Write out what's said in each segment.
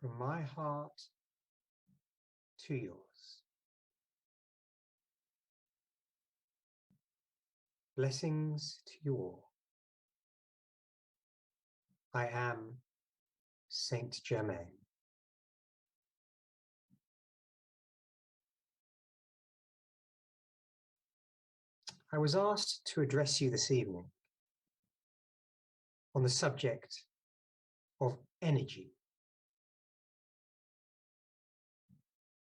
from my heart to yours. Blessings to you all. I am Saint Germain. I was asked to address you this evening on the subject of energy.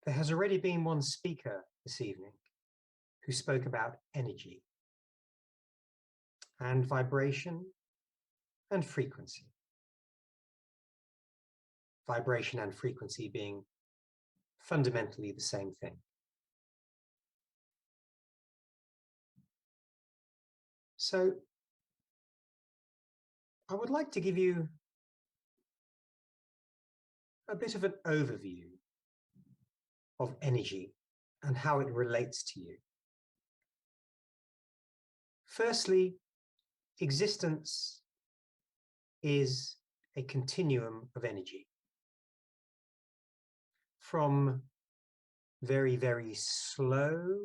There has already been one speaker this evening who spoke about energy and vibration and frequency. Vibration and frequency being fundamentally the same thing. So I would like to give you a bit of an overview of energy and how it relates to you. Firstly, existence is a continuum of energy. From very, very slow,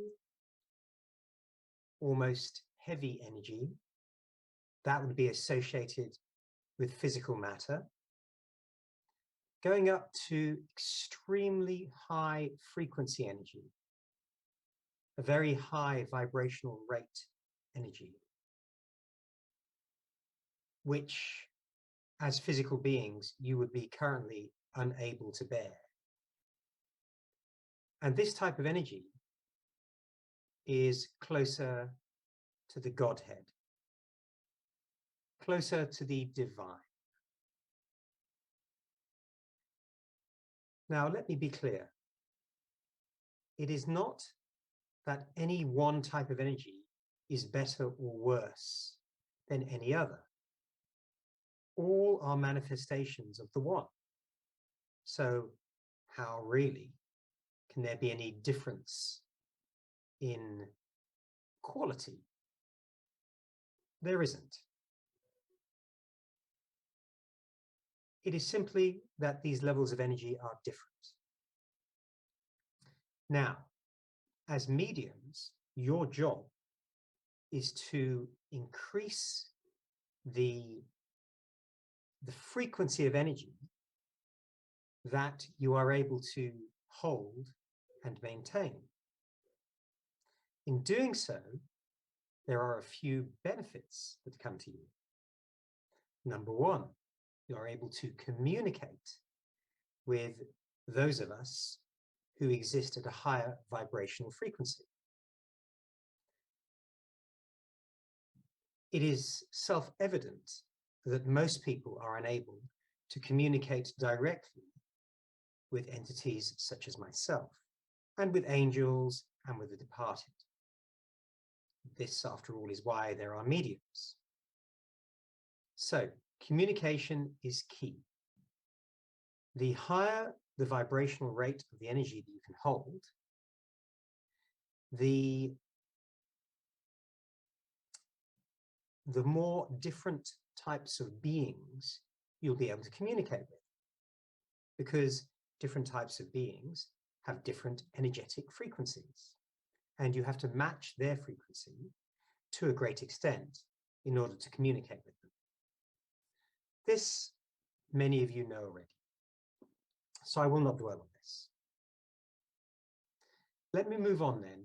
almost heavy energy, that would be associated with physical matter, going up to extremely high frequency energy, a very high vibrational rate energy, which as physical beings you would be currently unable to bear. And this type of energy is closer to the Godhead, closer to the divine. Now, let me be clear. It is not that any one type of energy is better or worse than any other. All are manifestations of the one. So how really can there be any difference in quality? There isn't. It is simply that these levels of energy are different. Now, as mediums, your job is to increase the frequency of energy that you are able to hold and maintain. In doing so, there are a few benefits that come to you. Number one, you are able to communicate with those of us who exist at a higher vibrational frequency. It is self-evident that most people are unable to communicate directly with entities such as myself, and with angels and with the departed. This, after all, is why there are mediums. So, communication is key. The higher the vibrational rate of the energy that you can hold, the more different types of beings you'll be able to communicate with, because different types of beings have different energetic frequencies, and you have to match their frequency to a great extent in order to communicate with them. This many of you know already, so I will not dwell on this. Let me move on then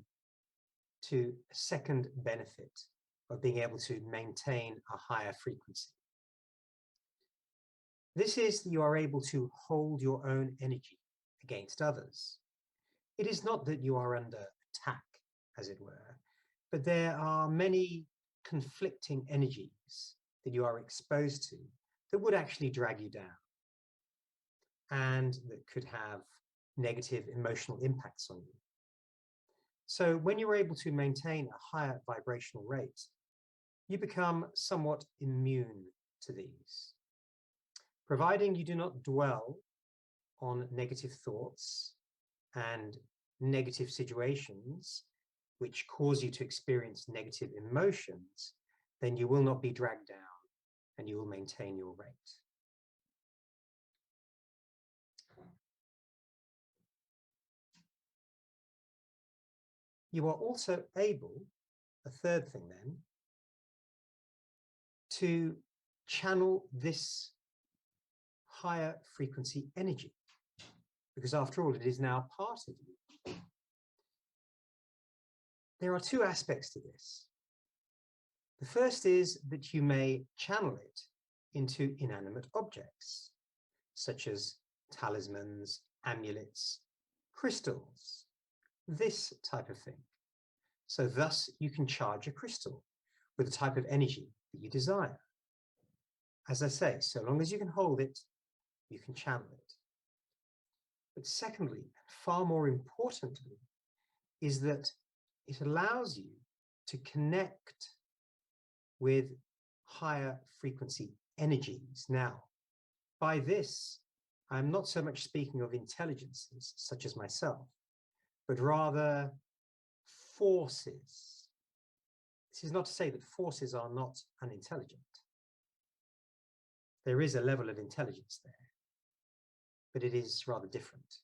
to a second benefit of being able to maintain a higher frequency. This is that you are able to hold your own energy against others. It is not that you are under attack, as it were, but there are many conflicting energies that you are exposed to that would actually drag you down and that could have negative emotional impacts on you. So when you're able to maintain a higher vibrational rate, you become somewhat immune to these. Providing you do not dwell on negative thoughts and negative situations which cause you to experience negative emotions, then you will not be dragged down and you will maintain your rate. you are also able, a third thing then, to channel this higher frequency energy, because after all, it is now part of you. There are two aspects to this. The first is that you may channel it into inanimate objects, such as talismans, amulets, crystals, this type of thing. So thus you can charge a crystal with the type of energy that you desire. As I say, so long as you can hold it, you can channel it. But secondly, and far more importantly, is that it allows you to connect with higher frequency energies. Now, by this, I'm not so much speaking of intelligences such as myself, but rather forces. This is not to say that forces are not unintelligent. There is a level of intelligence there, but it is rather different.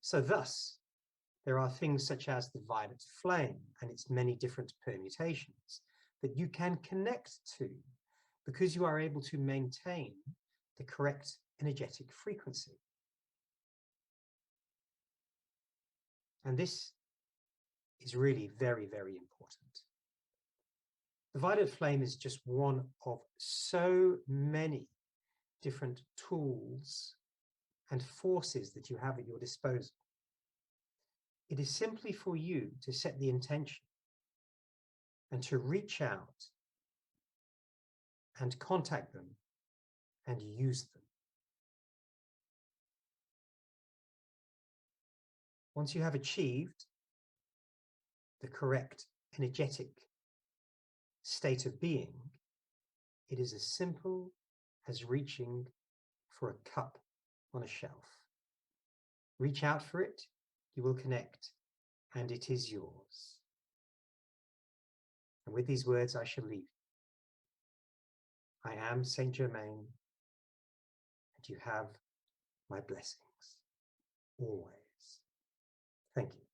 So thus, there are things such as the violet flame and its many different permutations that you can connect to because you are able to maintain the correct energetic frequency. And this is really very, very important. The violet flame is just one of so many different tools and forces that you have at your disposal. It is simply for you to set the intention and to reach out and contact them and use them. Once you have achieved the correct energetic state of being, it is as simple as reaching for a cup on a shelf. Reach out for it, you will connect, and it is yours. And with these words, I shall leave you. I am Saint Germain, and you have my blessings, always. Thank you.